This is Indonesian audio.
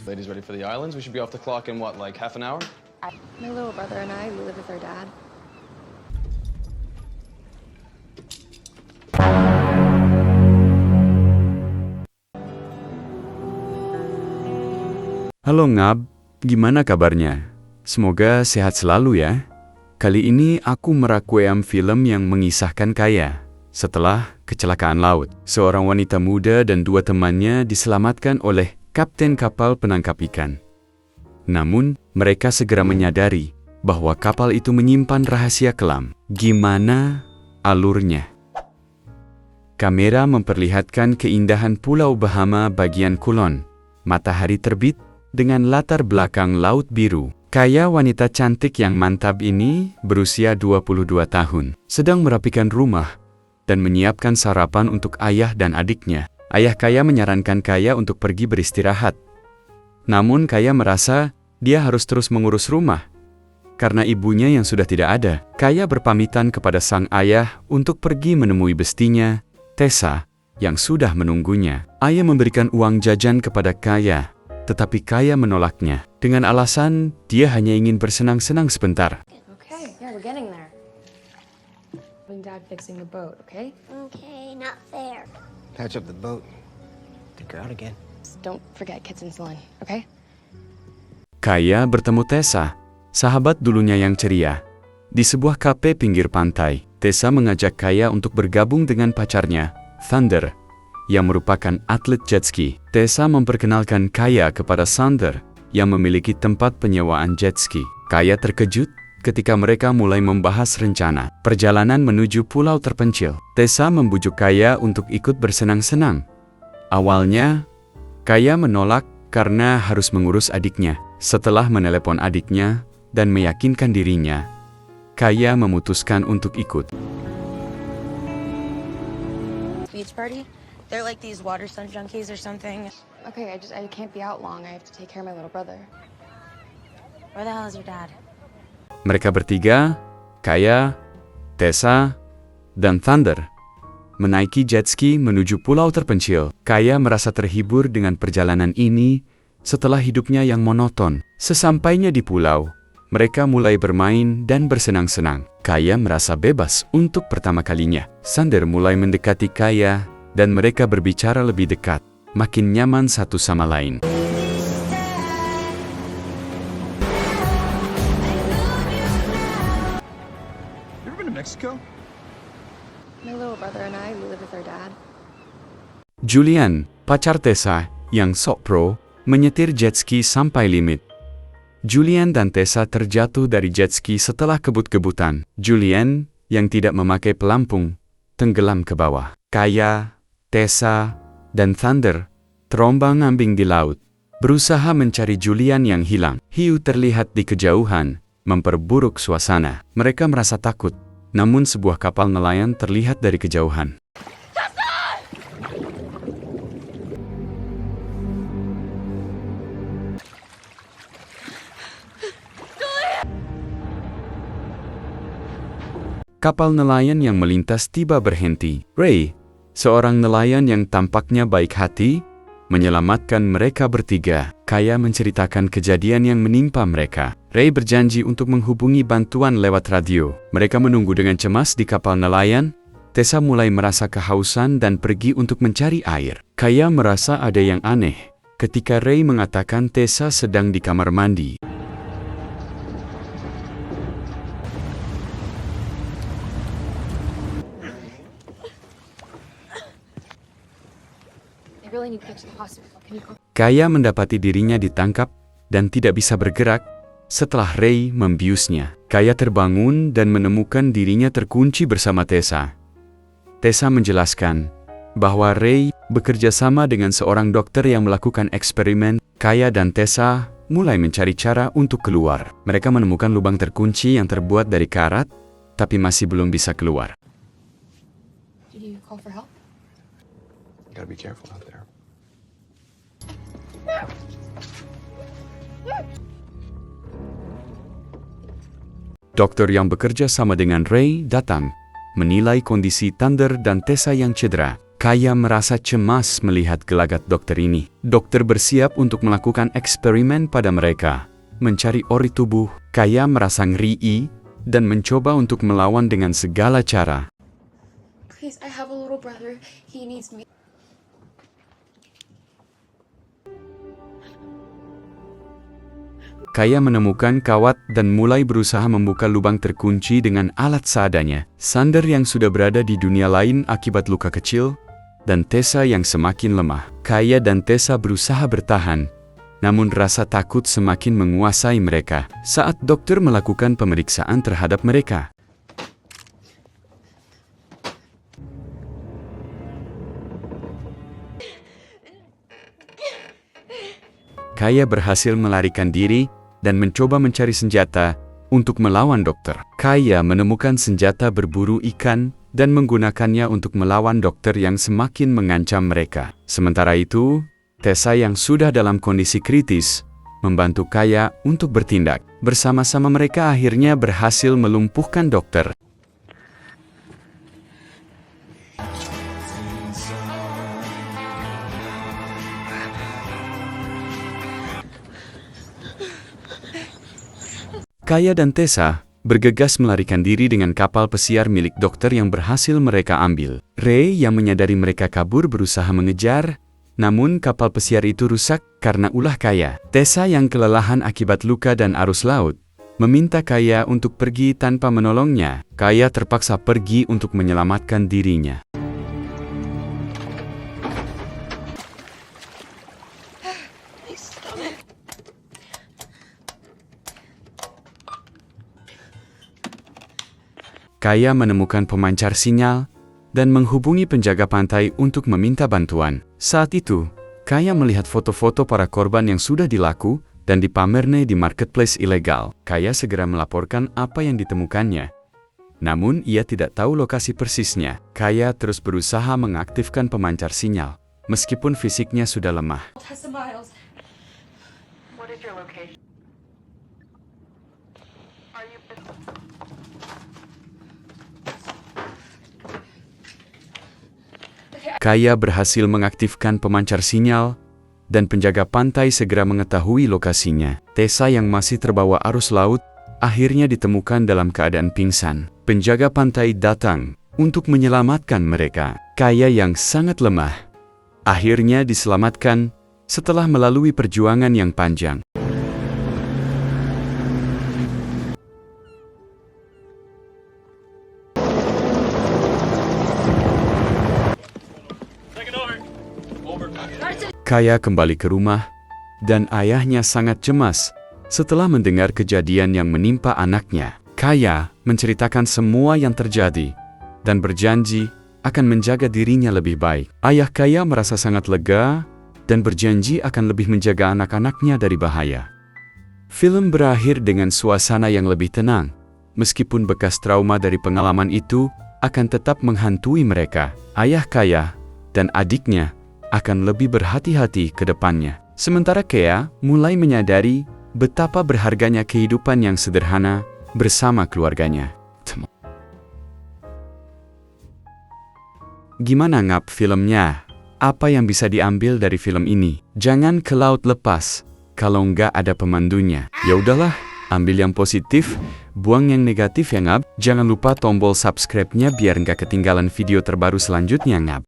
Ladies ready for the islands? We should be off the clock in what, like half an hour? My little brother and I, we live with our dad. Halo Ngab, gimana kabarnya? Semoga sehat selalu ya. Kali ini aku merakuam film yang mengisahkan Kaya. Setelah kecelakaan laut, seorang wanita muda dan dua temannya diselamatkan oleh kapten kapal penangkap ikan. Namun, mereka segera menyadari bahwa kapal itu menyimpan rahasia kelam. Gimana alurnya? Kamera memperlihatkan keindahan Pulau Bahama bagian kulon. Matahari terbit dengan latar belakang laut biru. Kaya, wanita cantik yang mantap ini berusia 22 tahun, sedang merapikan rumah dan menyiapkan sarapan untuk ayah dan adiknya. Ayah Kaya menyarankan Kaya untuk pergi beristirahat. Namun Kaya merasa dia harus terus mengurus rumah karena ibunya yang sudah tidak ada. Kaya berpamitan kepada sang ayah untuk pergi menemui bestinya, Tessa, yang sudah menunggunya. Ayah memberikan uang jajan kepada Kaya, tetapi Kaya menolaknya dengan alasan dia hanya ingin bersenang-senang sebentar. Okay, yeah, we're getting there. And Dad fixing the boat, okay? Okay, not fair. Patch up the boat. Take her out again. Just don't forget kids insulin, okay? Kaya bertemu Tessa, sahabat dulunya yang ceria. Di sebuah kafe pinggir pantai, Tessa mengajak Kaya untuk bergabung dengan pacarnya, Thunder, yang merupakan atlet jet ski. Tessa memperkenalkan Kaya kepada Thunder, yang memiliki tempat penyewaan jet ski. Kaya terkejut ketika mereka mulai membahas rencana perjalanan menuju pulau terpencil. Tessa membujuk Kaya untuk ikut bersenang-senang. Awalnya, Kaya menolak karena harus mengurus adiknya. Setelah menelepon adiknya dan meyakinkan dirinya, Kaya memutuskan untuk ikut. Beach party? They're like these water stunt junkies or something. Okay, I can't be out long. I have to take care of my little brother. Where the hell is your dad? Mereka bertiga, Kaya, Tessa, dan Thunder, menaiki jet ski menuju pulau terpencil. Kaya merasa terhibur dengan perjalanan ini setelah hidupnya yang monoton. Sesampainya di pulau, mereka mulai bermain dan bersenang-senang. Kaya merasa bebas untuk pertama kalinya. Thunder mulai mendekati Kaya dan mereka berbicara lebih dekat, makin nyaman satu sama lain. You ever been to Mexico? My little brother and I, we live with our dad. Julian, pacar Tessa, yang sok pro, menyetir jet ski sampai limit. Julian dan Tessa terjatuh dari jet ski setelah kebut-kebutan. Julian, yang tidak memakai pelampung, tenggelam ke bawah. Kaya, Tessa, dan Thunder terombang-ambing di laut, berusaha mencari Julian yang hilang. Hiu terlihat di kejauhan, memperburuk suasana. Mereka merasa takut, namun sebuah kapal nelayan terlihat dari kejauhan. Kapal nelayan yang melintas tiba berhenti. Ray, seorang nelayan yang tampaknya baik hati, menyelamatkan mereka bertiga. Kaya menceritakan kejadian yang menimpa mereka. Ray berjanji untuk menghubungi bantuan lewat radio. Mereka menunggu dengan cemas di kapal nelayan. Tessa mulai merasa kehausan dan pergi untuk mencari air. Kaya merasa ada yang aneh ketika Ray mengatakan Tessa sedang di kamar mandi. I really need to get to the hospital. Can you go? Kaya mendapati dirinya ditangkap dan tidak bisa bergerak setelah Ray membiusnya. Kaya terbangun dan menemukan dirinya terkunci bersama Tessa. Tessa menjelaskan bahwa Ray bekerja sama dengan seorang dokter yang melakukan eksperimen. Kaya dan Tessa mulai mencari cara untuk keluar. Mereka menemukan lubang terkunci yang terbuat dari karat, tapi masih belum bisa keluar. Did you call for help? You gotta be careful out there. Dokter yang bekerja sama dengan Ray datang, menilai kondisi Thunder dan Tessa yang cedera. Kaya merasa cemas melihat gelagat dokter ini. Dokter bersiap untuk melakukan eksperimen pada mereka, mencari ori tubuh. Kaya merasa ngeri dan mencoba untuk melawan dengan segala cara. Please, I have a little brother. He needs me. Kaya menemukan kawat dan mulai berusaha membuka lubang terkunci dengan alat seadanya. Sander yang sudah berada di dunia lain akibat luka kecil, dan Tessa yang semakin lemah. Kaya dan Tessa berusaha bertahan, namun rasa takut semakin menguasai mereka saat dokter melakukan pemeriksaan terhadap mereka. Kaya berhasil melarikan diri dan mencoba mencari senjata untuk melawan dokter. Kaya menemukan senjata berburu ikan dan menggunakannya untuk melawan dokter yang semakin mengancam mereka. Sementara itu, Tessa yang sudah dalam kondisi kritis membantu Kaya untuk bertindak. Bersama-sama mereka akhirnya berhasil melumpuhkan dokter. Kaya dan Tessa bergegas melarikan diri dengan kapal pesiar milik dokter yang berhasil mereka ambil. Ray yang menyadari mereka kabur berusaha mengejar, namun kapal pesiar itu rusak karena ulah Kaya. Tessa yang kelelahan akibat luka dan arus laut meminta Kaya untuk pergi tanpa menolongnya. Kaya terpaksa pergi untuk menyelamatkan dirinya. Kaya menemukan pemancar sinyal dan menghubungi penjaga pantai untuk meminta bantuan. Saat itu, Kaya melihat foto-foto para korban yang sudah dilaku dan dipamernya di marketplace ilegal. Kaya segera melaporkan apa yang ditemukannya. Namun ia tidak tahu lokasi persisnya. Kaya terus berusaha mengaktifkan pemancar sinyal, meskipun fisiknya sudah lemah. Tessa Miles. What is your location? Are you... Kaya berhasil mengaktifkan pemancar sinyal, dan penjaga pantai segera mengetahui lokasinya. Tessa yang masih terbawa arus laut, akhirnya ditemukan dalam keadaan pingsan. Penjaga pantai datang untuk menyelamatkan mereka. Kaya yang sangat lemah akhirnya diselamatkan setelah melalui perjuangan yang panjang. Kaya kembali ke rumah, dan ayahnya sangat cemas setelah mendengar kejadian yang menimpa anaknya. Kaya menceritakan semua yang terjadi, dan berjanji akan menjaga dirinya lebih baik. Ayah Kaya merasa sangat lega, dan berjanji akan lebih menjaga anak-anaknya dari bahaya. Film berakhir dengan suasana yang lebih tenang, meskipun bekas trauma dari pengalaman itu akan tetap menghantui mereka. Ayah Kaya dan adiknya akan lebih berhati-hati ke depannya. Sementara Kea mulai menyadari betapa berharganya kehidupan yang sederhana bersama keluarganya. Gimana ngap filmnya? Apa yang bisa diambil dari film ini? Jangan ke laut lepas kalau nggak ada pemandunya. Ya udahlah, ambil yang positif, buang yang negatif ya ngap. Jangan lupa tombol subscribe-nya biar nggak ketinggalan video terbaru selanjutnya ngap.